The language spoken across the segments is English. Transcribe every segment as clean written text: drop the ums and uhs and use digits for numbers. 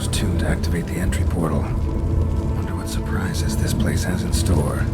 Corvo's tune to activate the entry portal. Wonder what surprises this place has in store.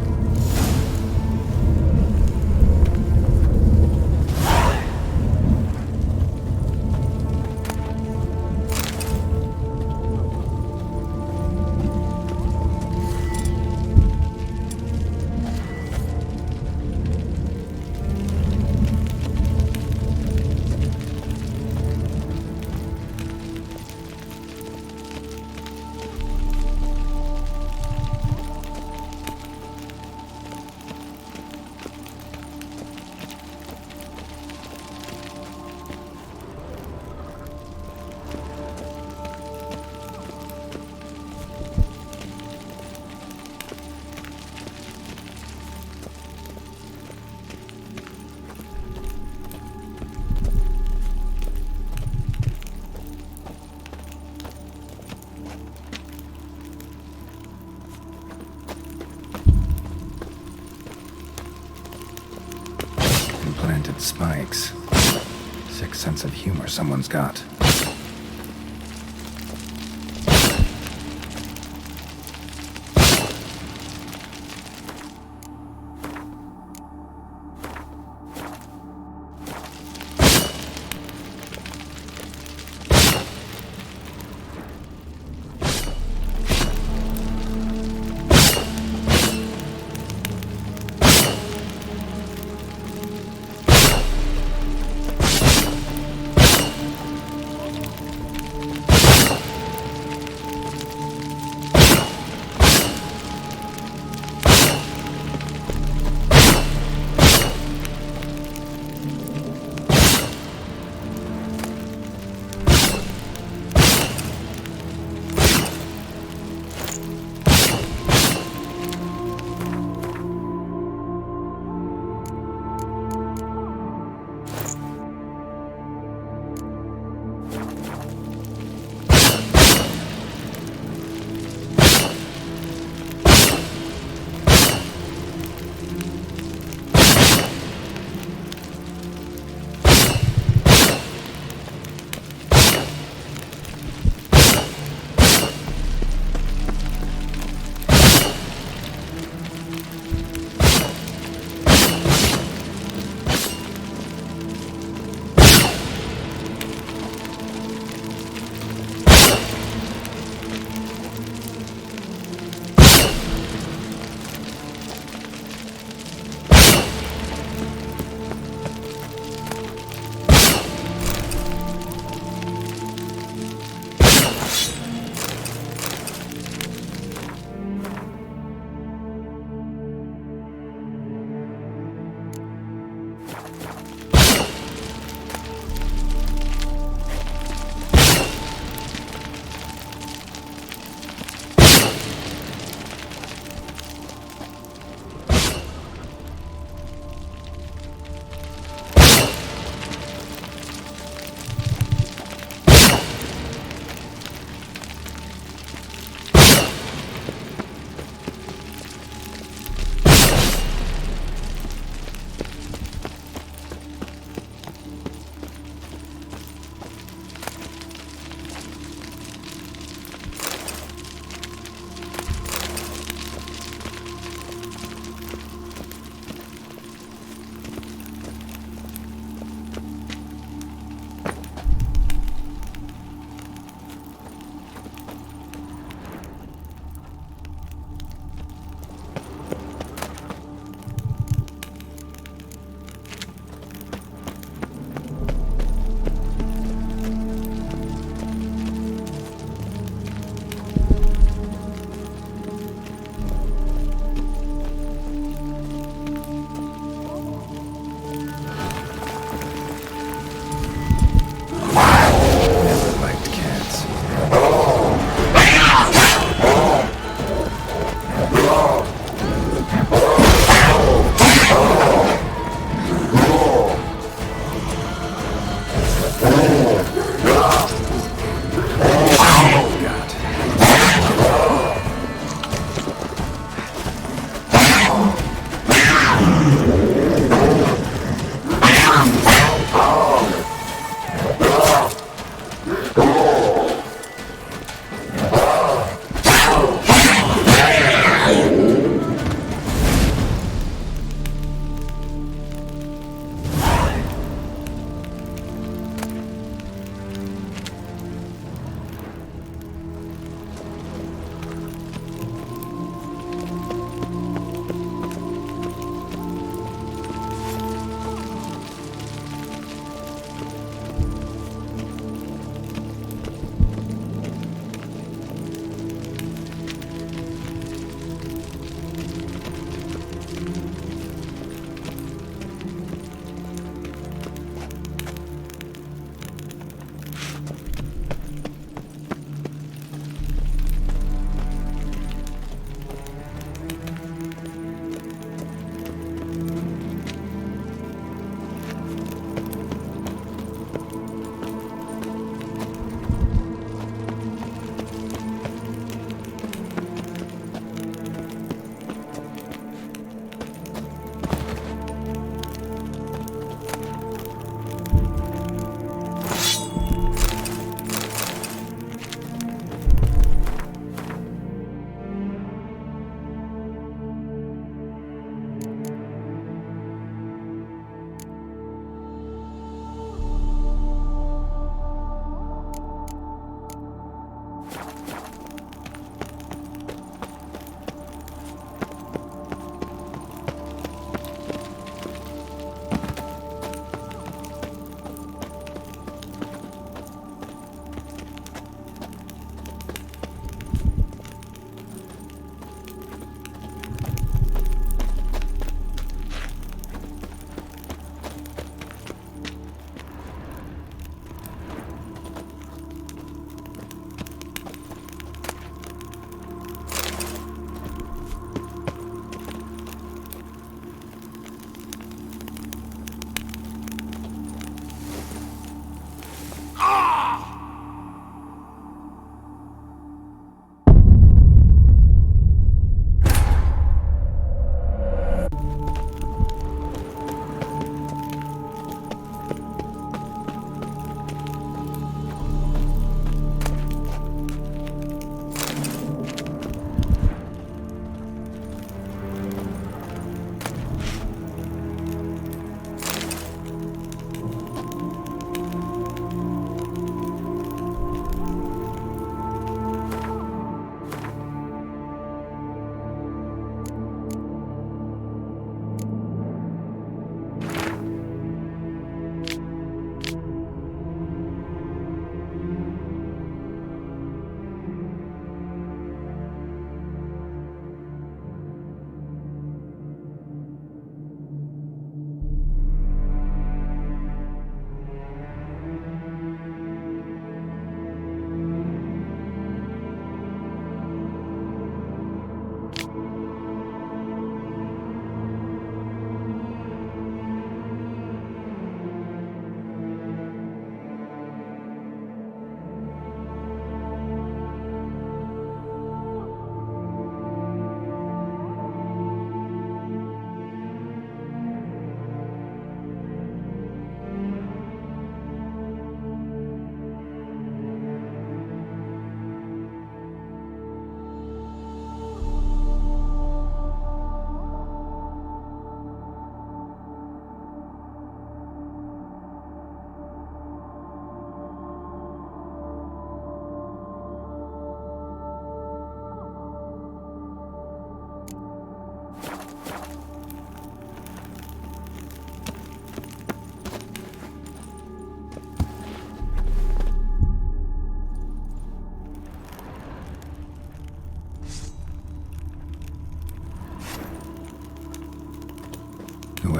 Implanted spikes. Sick sense of humor someone's got.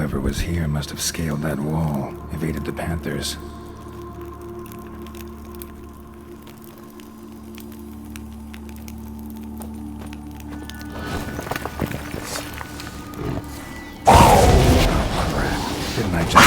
Whoever was here must have scaled that wall, evaded the Panthers. Didn't I just...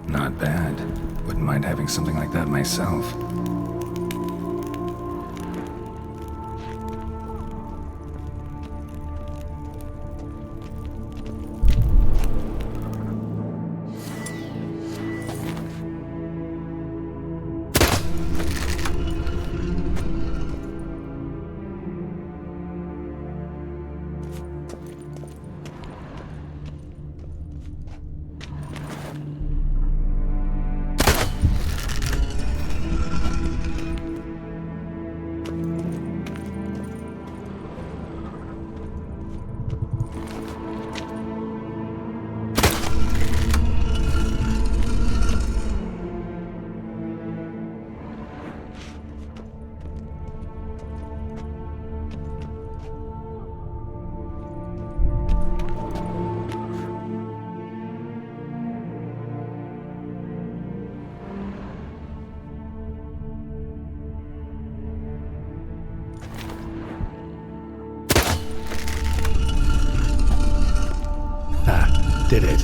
Not bad. Wouldn't mind having something like that myself. Did it.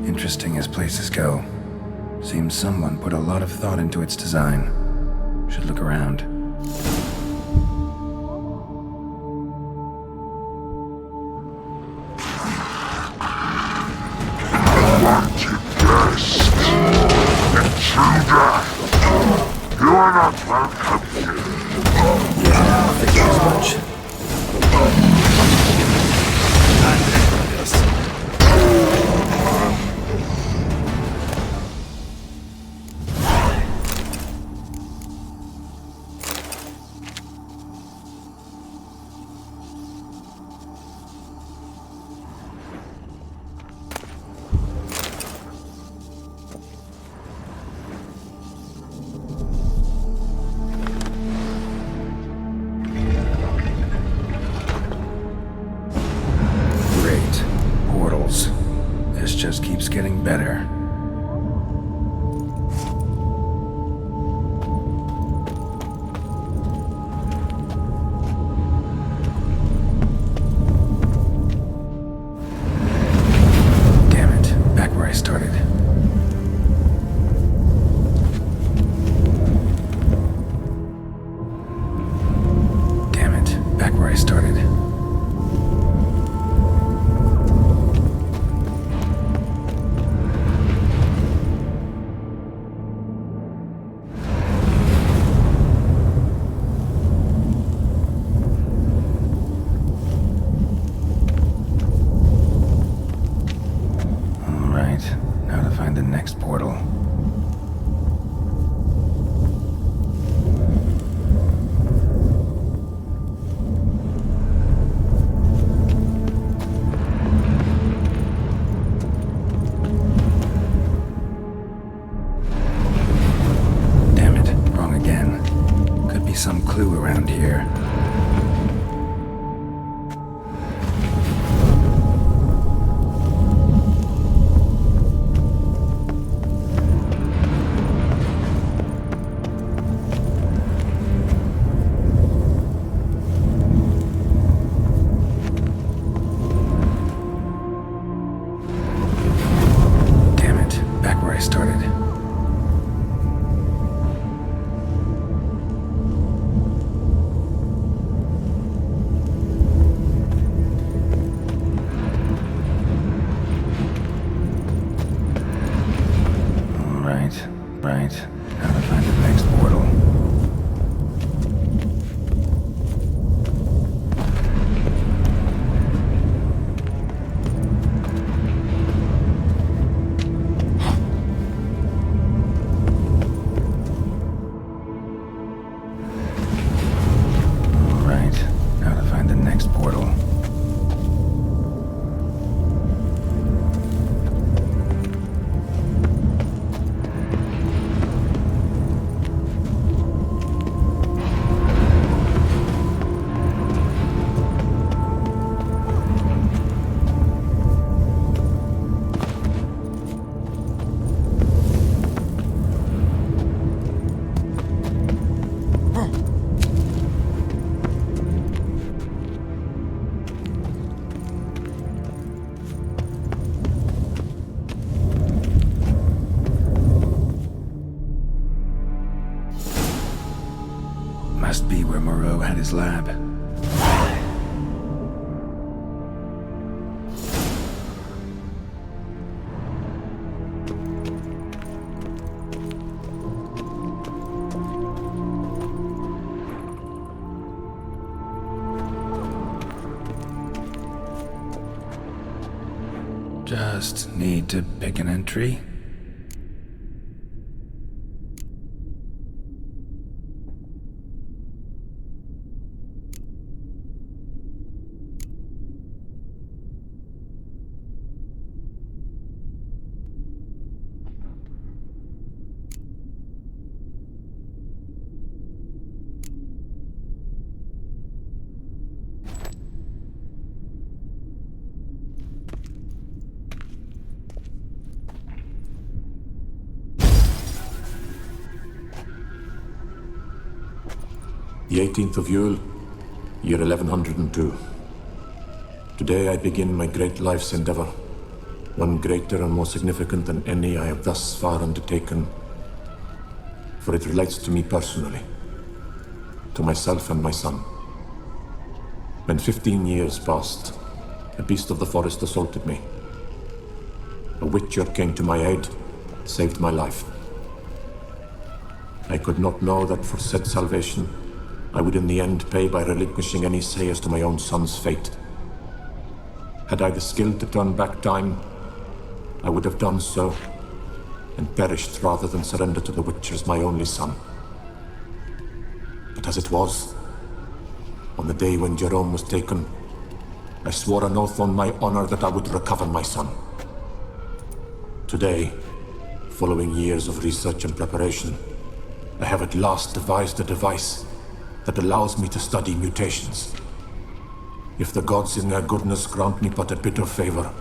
Interesting as places go. Seems someone put a lot of thought into its design. Should look around. Wanted guest! Intruder! You are not welcome here. Yeah, I figured as much. I'm ready for this. This just keeps getting better. Damn it, back where I started. Damn it, back where I started. his lab. Just need to pick an entry. The 18th of Yule, year 1102. Today I begin my great life's endeavor, one greater and more significant than any I have thus far undertaken, for it relates to me personally, to myself and my son. When 15 years passed, a beast of the forest assaulted me. A witcher came to my aid, saved my life. I could not know that for said salvation, I would in the end pay by relinquishing any say as to my own son's fate. Had I the skill to turn back time, I would have done so, and perished rather than surrender to the Witchers my only son. But as it was, on the day when Jerome was taken, I swore an oath on my honor that I would recover my son. Today, following years of research and preparation, I have at last devised a device that allows me to study mutations. If the gods in their goodness grant me but a bit of favor,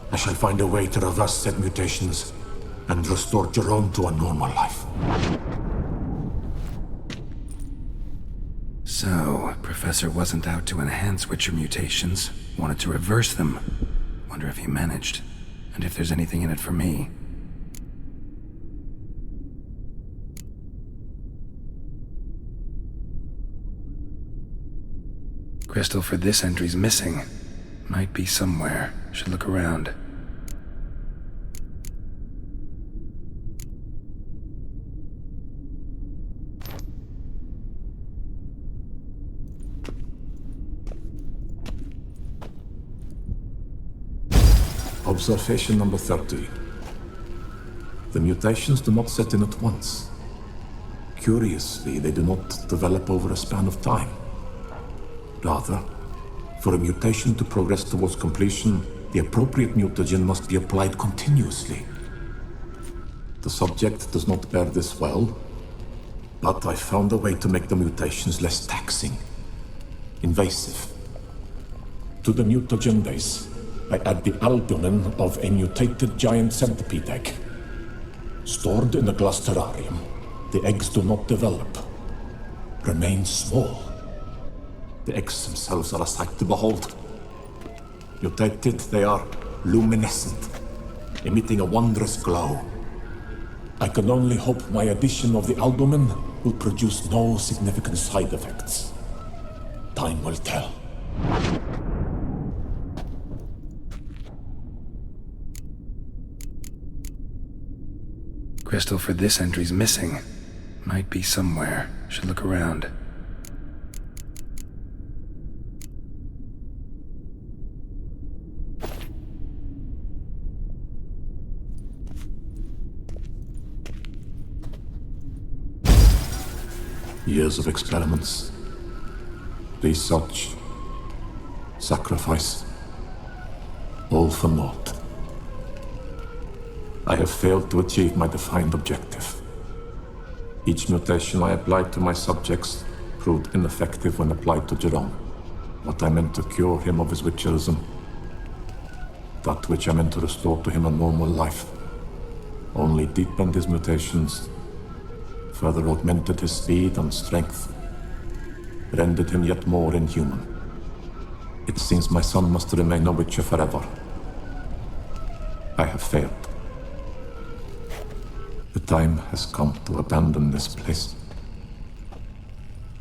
I shall find a way to reverse said mutations and restore Jerome to a normal life. So, Professor wasn't out to enhance Witcher mutations, wanted to reverse them. Wonder if he managed, and if there's anything in it for me. Crystal for this entry's missing. Might be somewhere. Should look around. Observation number 30. The mutations do not set in at once. Curiously, they do not develop over a span of time. Rather, for a mutation to progress towards completion, the appropriate mutagen must be applied continuously. The subject does not bear this well, but I found a way to make the mutations less taxing, invasive. To the mutagen base, I add the albumin of a mutated giant centipede egg. Stored in a glass terrarium, the eggs do not develop, remain small. The eggs themselves are a sight to behold. Mutated, they are luminescent, emitting a wondrous glow. I can only hope my addition of the albumin will produce no significant side effects. Time will tell. Crystal for this entry's missing. Might be somewhere. Should look around. Years of experiments, research, sacrifice, all for naught. I have failed to achieve my defined objective. Each mutation I applied to my subjects proved ineffective when applied to Jerome. What I meant to cure him of his witcherism, that which I meant to restore to him a normal life, only deepened his mutations, further augmented his speed and strength, rendered him yet more inhuman. It seems my son must remain a witcher forever. I have failed. The time has come to abandon this place.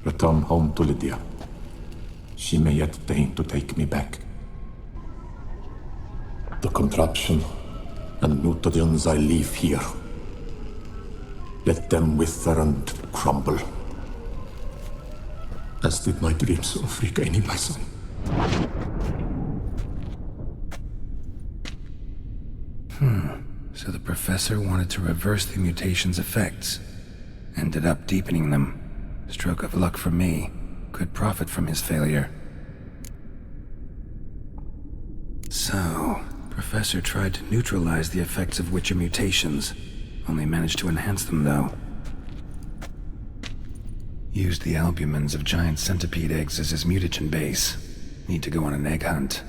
Return home to Lydia. She may yet deign to take me back. The contraption and mutagens I leave here. Let them wither and crumble. As did my dreams of regaining my son. So the professor wanted to reverse the mutation's effects. Ended up deepening them. Stroke of luck for me. Could profit from his failure. So, Professor tried to neutralize the effects of Witcher mutations. Only managed to enhance them, though. Used the albumins of giant centipede eggs as his mutagen base. Need to go on an egg hunt.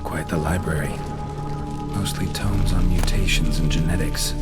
Quite the library. Mostly tomes on mutations and genetics.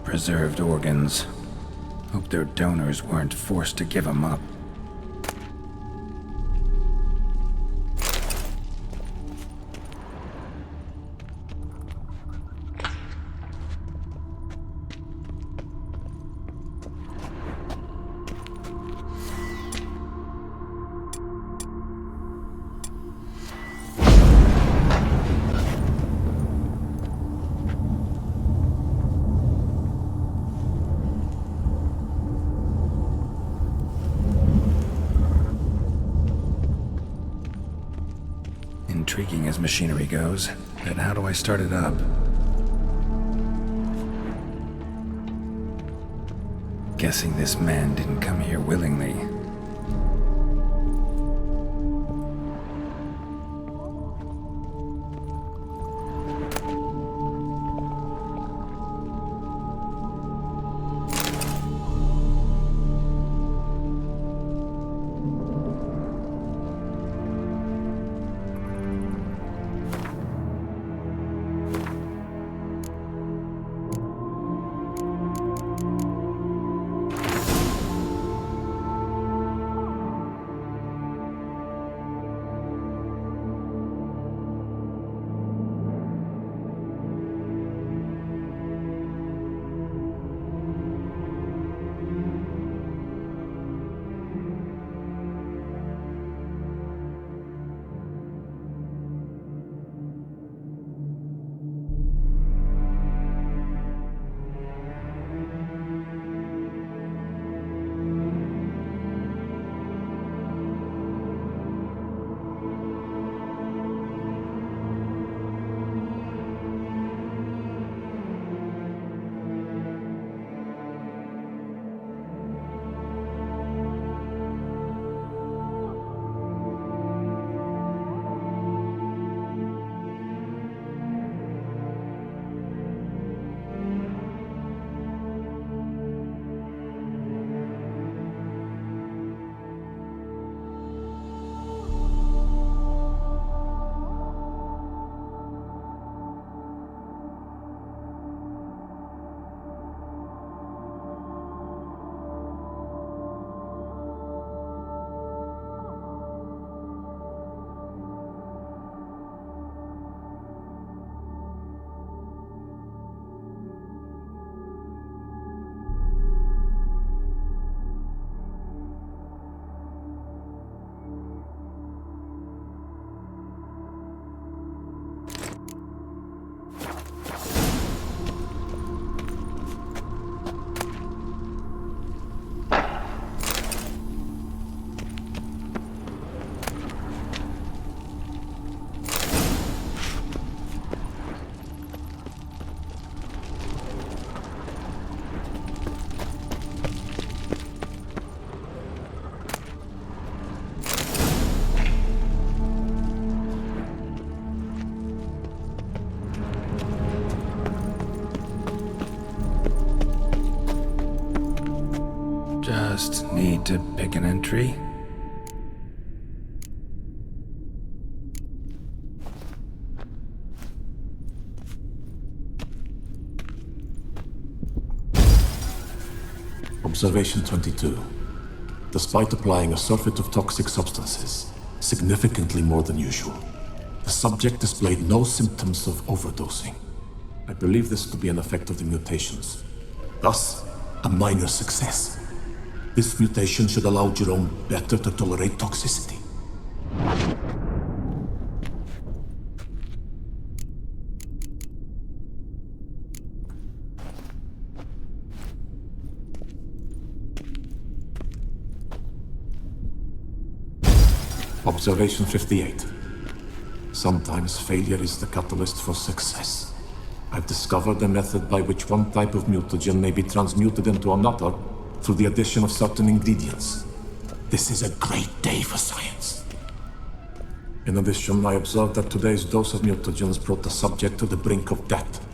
Preserved organs. Hope their donors weren't forced to give them up. Intriguing as machinery goes, but how do I start it up? Guessing this man didn't come here willingly. need to pick an entry. Observation 22. Despite applying a surfeit of toxic substances, significantly more than usual, the subject displayed no symptoms of overdosing. I believe this to be an effect of the mutations. Thus, a minor success. This mutation should allow Jerome better to tolerate toxicity. Observation 58. Sometimes failure is the catalyst for success. I've discovered a method by which one type of mutagen may be transmuted into another through the addition of certain ingredients. This is a great day for science. In addition, I observed that today's dose of mutagens brought the subject to the brink of death.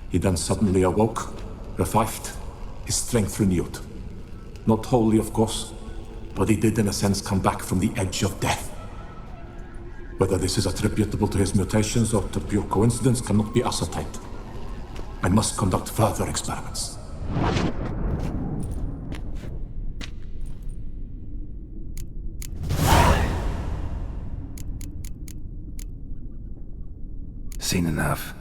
He then suddenly awoke, revived, his strength renewed. Not wholly, of course, but he did in a sense come back from the edge of death. Whether this is attributable to his mutations or to pure coincidence cannot be ascertained. I must conduct further experiments. Seen enough.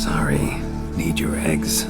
Sorry. Need your eggs.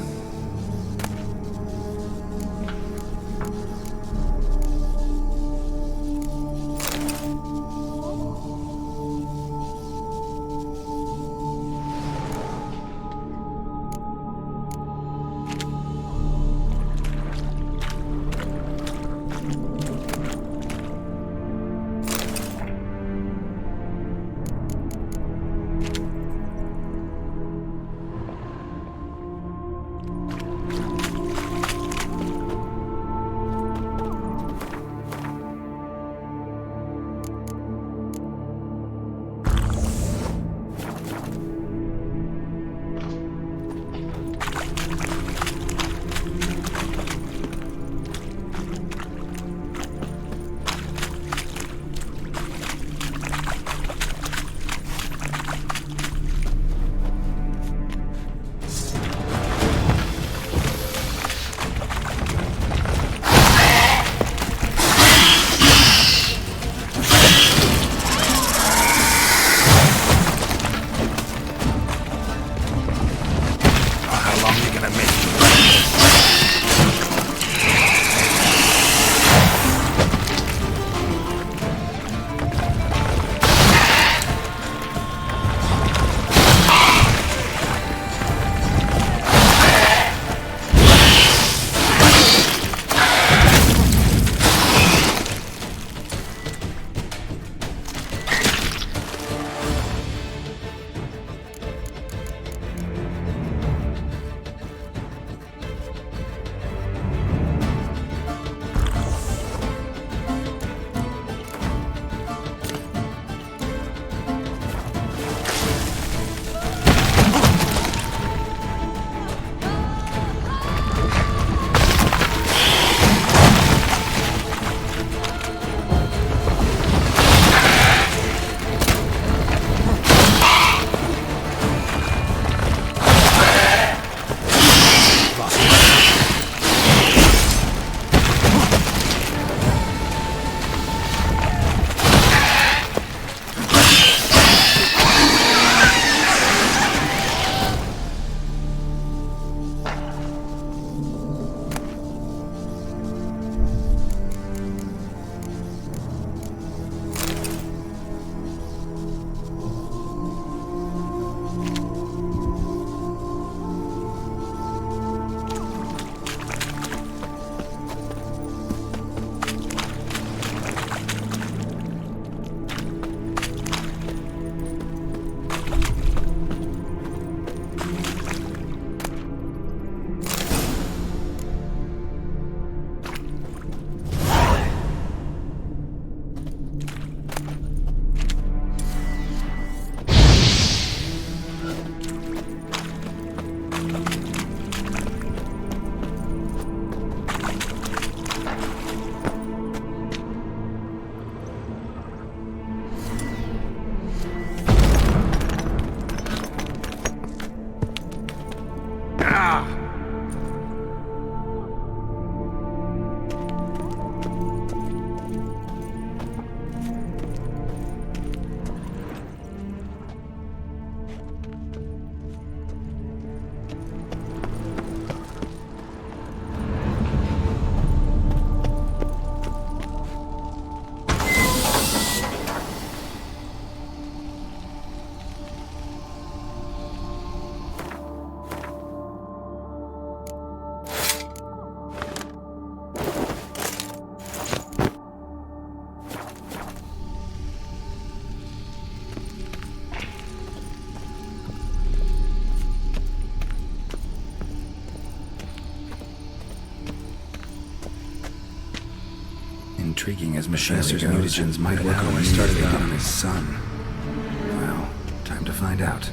Intriguing as Professor's mutagens might work on when started out on his son. Well, time to find out.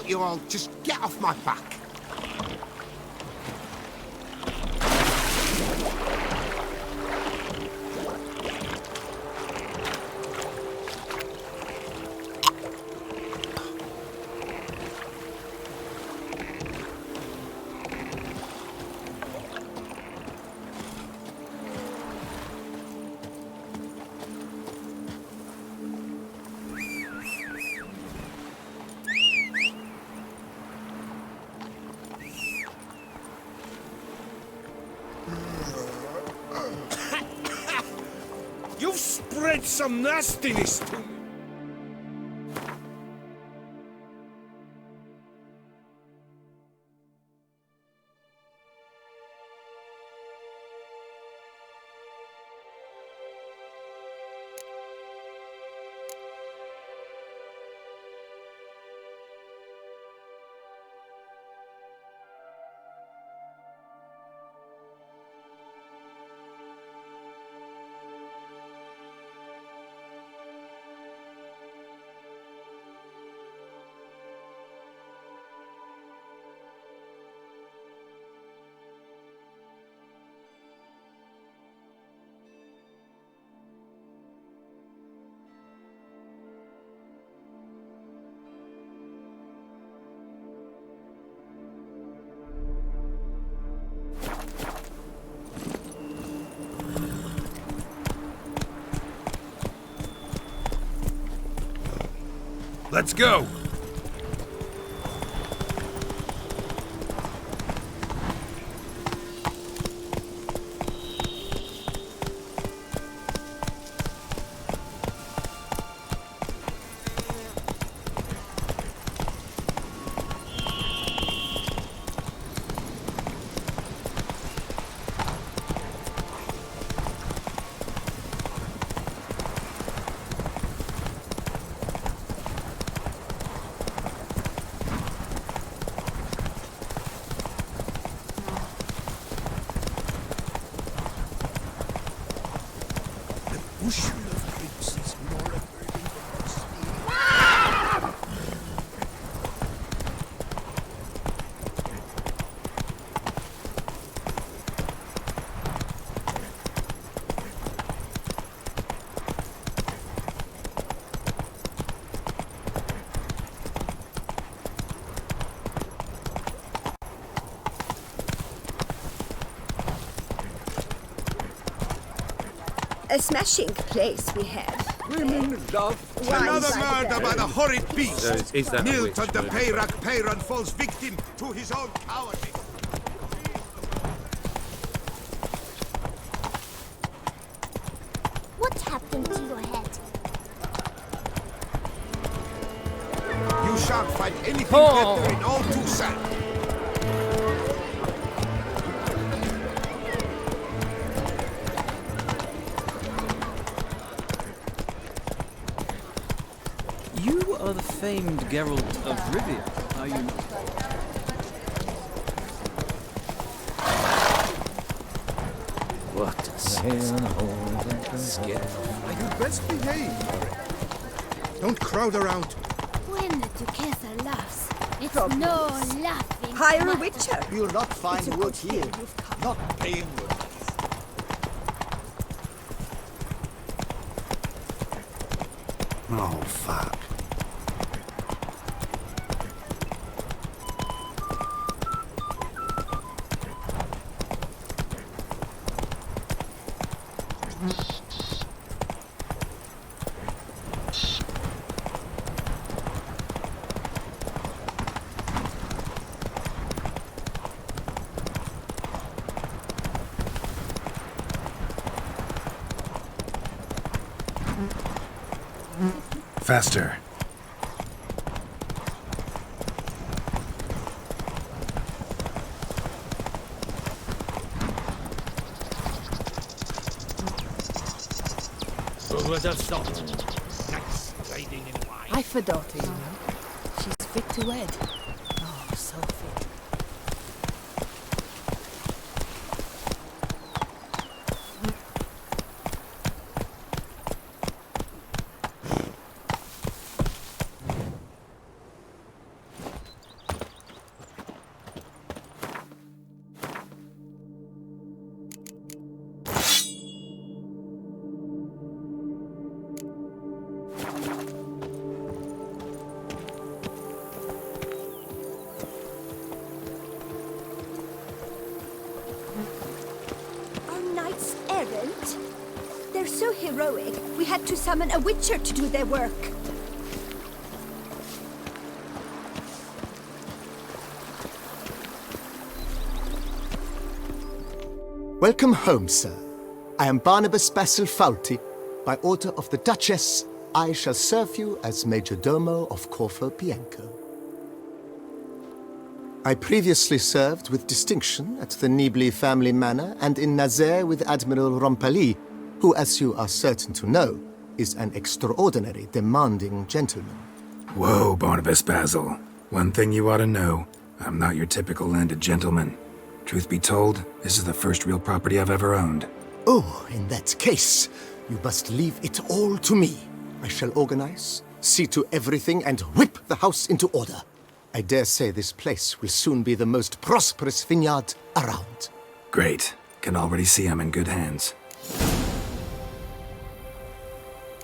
don't you all just get off my back? You've spread some nastiness to me. Let's go! A smashing place we have. Women love. Why Another is that murder by the horrid beast. Is that a witch? Milton the Peyran falls victim to his own cowardice. What happened to your head? You shan't find anything better in all Toussaint. You are the famed Geralt of Rivia, are you not? What a scare. You best behave. Don't crowd around. When the Duchessa laughs, it's no laughing. Hire a matter. witcher. You'll not find It's a wood good here. thing you've come. Not paying wood. Oh, fuck. Faster. Who would have thought? Nice riding in wine. I've a daughter, you know. She's fit to wed. Oh, so fit. didn't. They're so heroic, we had to summon a witcher to do their work. Welcome home, sir. I am Barnabas Basil Faulty. By order of the Duchess, I shall serve you as Major Domo of Corvo Bianco. I previously served with distinction at the Nibli family manor and in Nazaire with Admiral Rompali, who, as you are certain to know, is an extraordinary, demanding gentleman. Whoa, Barnabas Basil. One thing you ought to know. I'm not your typical landed gentleman. Truth be told, this is the first real property I've ever owned. Oh, in that case, you must leave it all to me. I shall organize, see to everything, and whip the house into order. I dare say this place will soon be the most prosperous vineyard around. Great. Can already see I'm in good hands.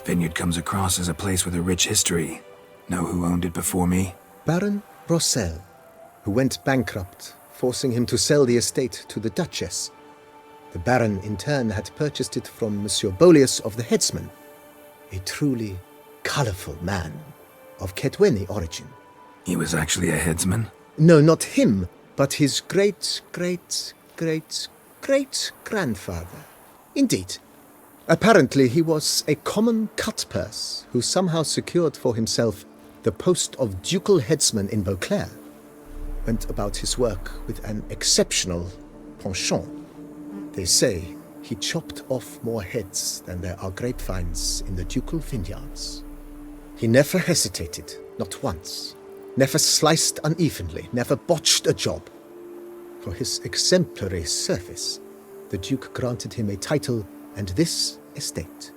Vineyard comes across as a place with a rich history. Know who owned it before me? Baron Rossel, who went bankrupt, forcing him to sell the estate to the Duchess. The Baron, in turn, had purchased it from Monsieur Bolius of the Headsman, a truly colorful man of Ketweni origin. He was actually a headsman? No, not him, but his great-great-great-great-grandfather. Indeed. Apparently, he was a common cut-purse who somehow secured for himself the post of ducal headsman in Beauclair. Went about his work with an exceptional penchant. They say he chopped off more heads than there are grapevines in the ducal vineyards. He never hesitated, not once. Never sliced unevenly, never botched a job. For his exemplary service, the Duke granted him a title and this estate.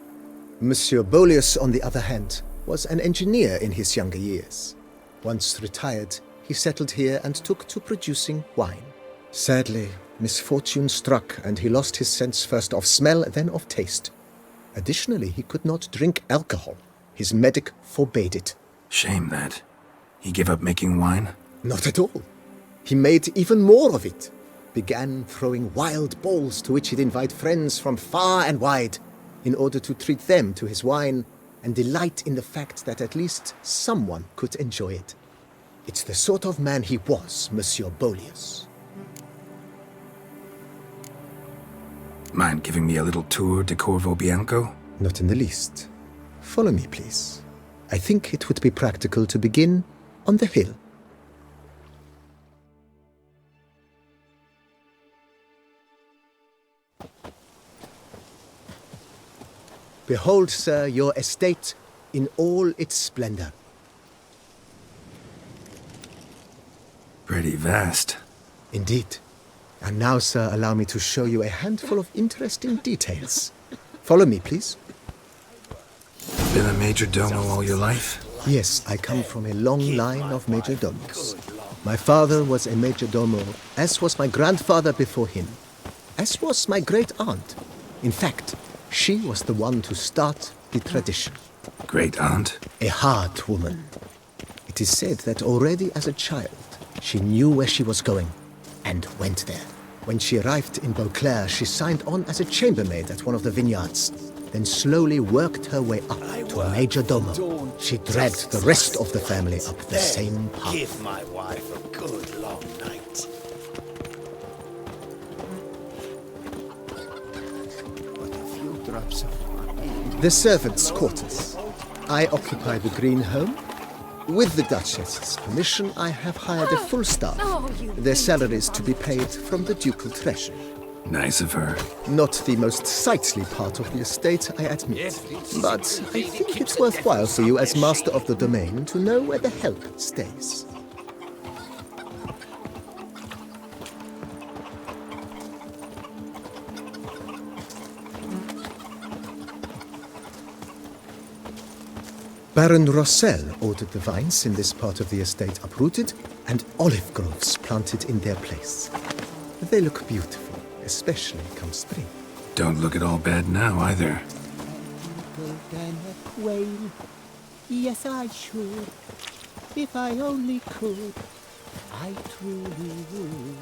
Monsieur Bolius, on the other hand, was an engineer in his younger years. Once retired, he settled here and took to producing wine. Sadly, misfortune struck and he lost his sense first of smell, then of taste. Additionally, he could not drink alcohol. His medic forbade it. Shame that. He gave up making wine? Not at all. He made even more of it. Began throwing wild balls to which he'd invite friends from far and wide in order to treat them to his wine and delight in the fact that at least someone could enjoy it. It's the sort of man he was, Monsieur Bolius. Mind giving me a little tour de Corvo Bianco? Not in the least. Follow me, please. I think it would be practical to begin on the hill. Behold, sir, your estate in all its splendor. Pretty vast. Indeed. And now, sir, allow me to show you a handful of interesting details. Follow me, please. Been a major domo all your life? Yes, I come from a long line of major domos. My father was a major domo, as was my grandfather before him, as was my great-aunt. In fact, she was the one to start the tradition. Great-aunt? A hard woman. It is said that already as a child, she knew where she was going and went there. When she arrived in Beauclair, she signed on as a chambermaid at one of the vineyards, then slowly worked her way up to a major domo. She dragged the rest of the family up the same path. Give my wife a good long night. But a few drops of The servants' quarters. I occupy the green home. With the Duchess's permission, I have hired a full staff. Their salaries to be paid from the ducal treasury. Nice of her. Not the most sightly part of the estate, I admit. But I think it's worthwhile for you as master of the domain to know where the help stays. Baron Rossel ordered the vines in this part of the estate uprooted and olive groves planted in their place. They look beautiful, especially come spring. Don't look at all bad now, either. Than a quail. Yes, I should. If I only could, I truly would.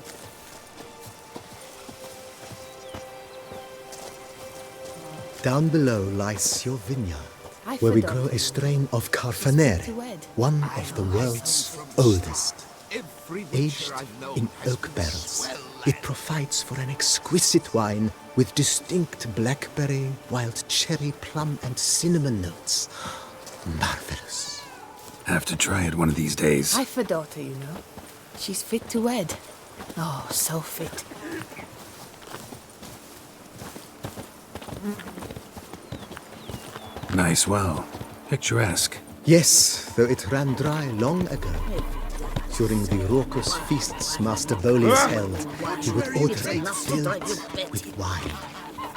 Down below lies your vineyard, where we grow a strain of Carfanere, one of the world's oldest. Aged in oak barrels, it provides for an exquisite wine with distinct blackberry, wild cherry, plum, and cinnamon notes. Marvelous. Have to try it one of these days. I've a daughter, you know. She's fit to wed. Oh, so fit. Nice well. Picturesque. Yes, though it ran dry long ago. During the raucous feasts Master Bolis held, he would order it filled with wine.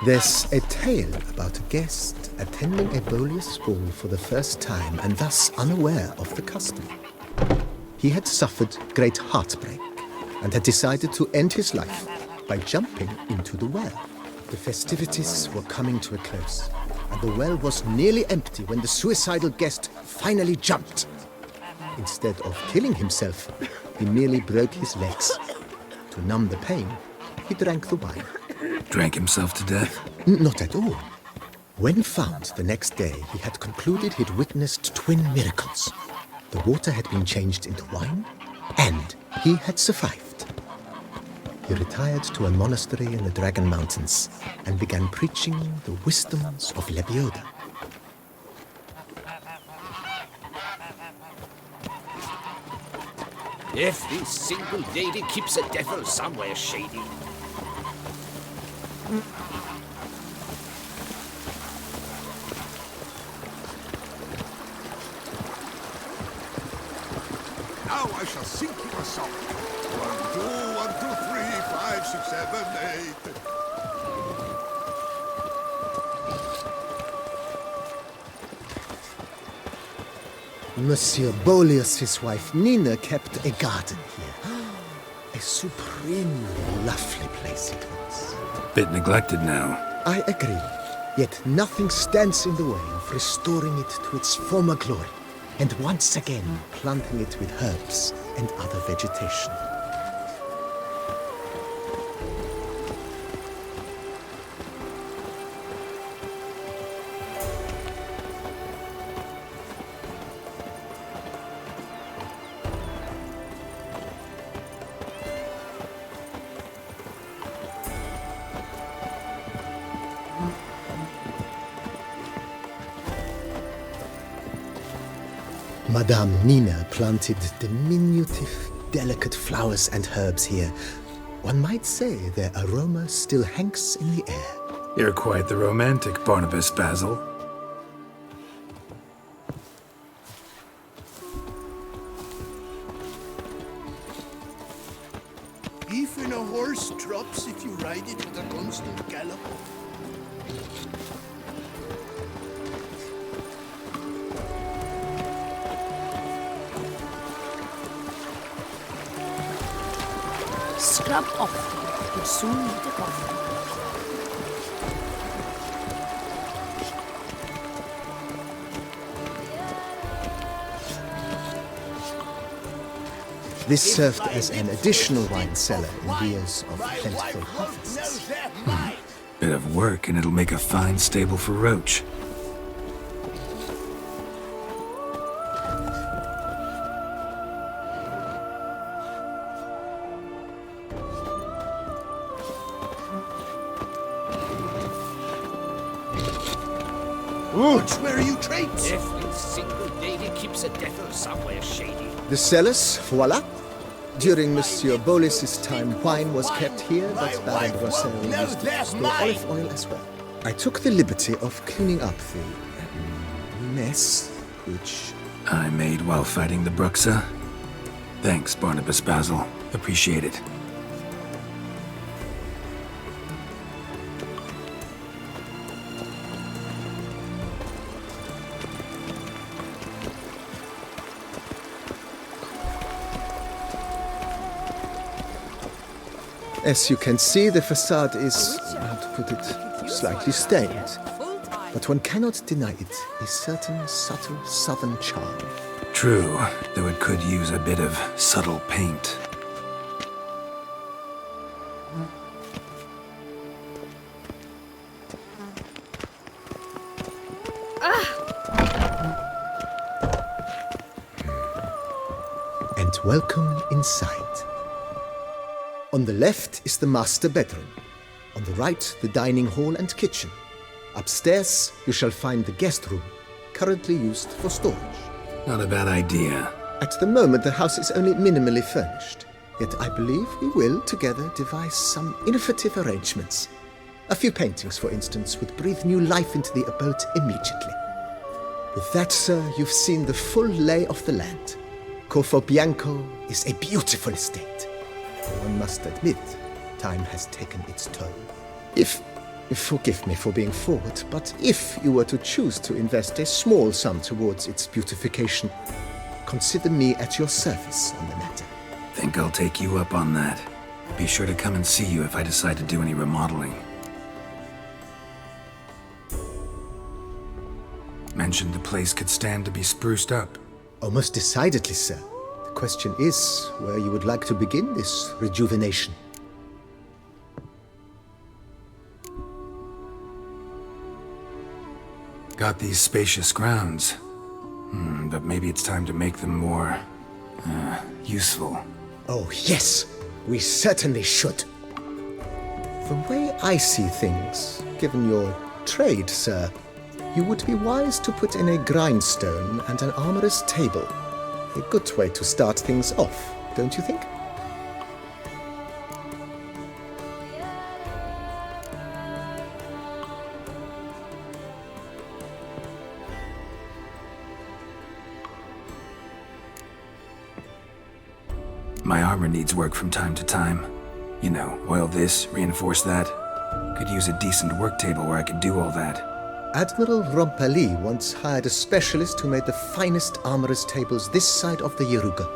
There's a tale about a guest attending a Bolis ball for the first time and thus unaware of the custom. He had suffered great heartbreak and had decided to end his life by jumping into the well. The festivities were coming to a close, and the well was nearly empty when the suicidal guest finally jumped. Instead of killing himself, he merely broke his legs. To numb the pain, he drank the wine. Drank himself to death? Not at all. When found the next day, he had concluded he'd witnessed twin miracles. The water had been changed into wine, and he had survived. He retired to a monastery in the Dragon Mountains and began preaching the wisdoms of Lebioda. Every single lady keeps a devil somewhere shady. Now I shall sink you a song. 1, 2, 1, 2, 3, 5, 6, 7, 8. Monsieur Boleus's wife Nina kept a garden here. A supremely lovely place it was. Bit neglected now. I agree. Yet nothing stands in the way of restoring it to its former glory, and once again planting it with herbs and other vegetation. Madame Nina planted diminutive, delicate flowers and herbs here. One might say their aroma still hangs in the air. You're quite the romantic, Barnabas Basil. Even a horse drops if you ride it with a constant gallop. Scrub off. You'll soon need a coffee. This served as an additional wine cellar in years of plentiful harvests. Bit of work and it'll make a fine stable for Roach. Where are you traits? Every single lady keeps a devil somewhere shady. The cellars, voila. During Monsieur Bolis's time, wine was kept here, but Baron Rossel used to store olive oil as well. I took the liberty of cleaning up the mess, which I made while fighting the Bruxa. Thanks, Barnabas Basil. Appreciate it. As you can see, the facade is, how to put it, slightly stained. But one cannot deny it a certain subtle southern charm. True, though it could use a bit of subtle paint. welcome inside. On the left is the master bedroom. On the right, the dining hall and kitchen. Upstairs, you shall find the guest room, currently used for storage. Not a bad idea. At the moment, the house is only minimally furnished. Yet I believe we will, together, devise some innovative arrangements. A few paintings, for instance, would breathe new life into the abode immediately. With that, sir, you've seen the full lay of the land. Corvo Bianco is a beautiful estate. One must admit, time has taken its toll. Forgive me for being forward, but if you were to choose to invest a small sum towards its beautification, consider me at your service on the matter. Think I'll take you up on that. Be sure to come and see you if I decide to do any remodeling. Mentioned the place could stand to be spruced up. Oh, most decidedly, sir. The question is where you would like to begin this rejuvenation. Got these spacious grounds. But maybe it's time to make them more, useful. Oh, yes. We certainly should. The way I see things, given your trade, sir, you would be wise to put in a grindstone and an armorer's table. A good way to start things off, don't you think? My armor needs work from time to time. You know, oil this, reinforce that. Could use a decent work table where I could do all that. Admiral Rompali once hired a specialist who made the finest armorer's tables this side of the Yaruga.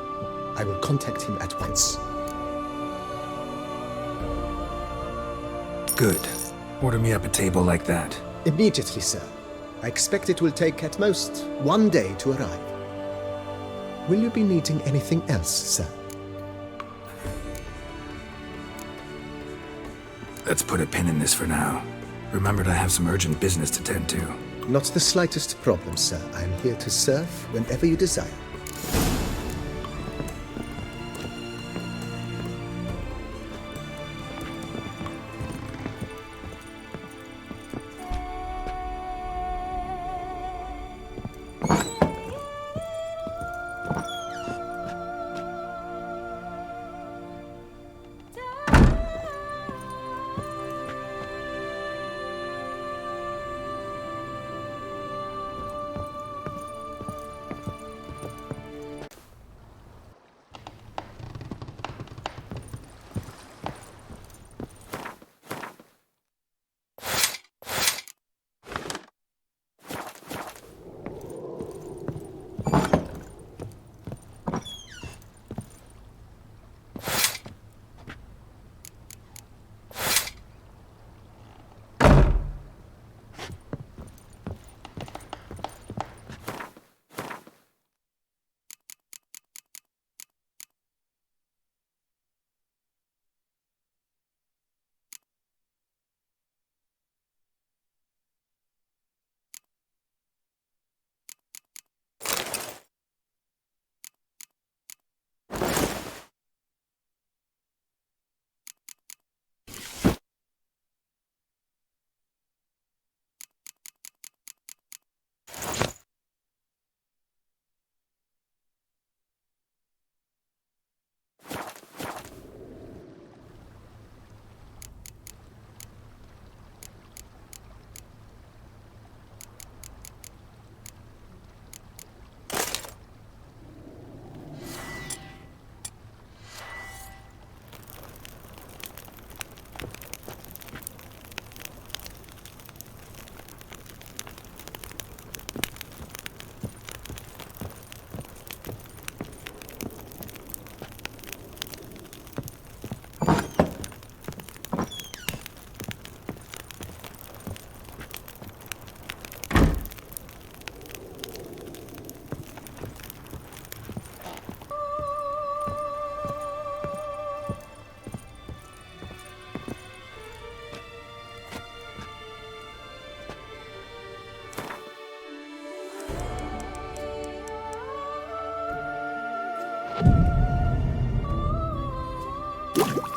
I will contact him at once. Good. Order me up a table like that. Immediately, sir. I expect it will take at most 1 day to arrive. Will you be needing anything else, sir? Let's put a pin in this for now. Remembered I have some urgent business to tend to. Not the slightest problem, sir. I'm here to serve whenever you desire. Huh?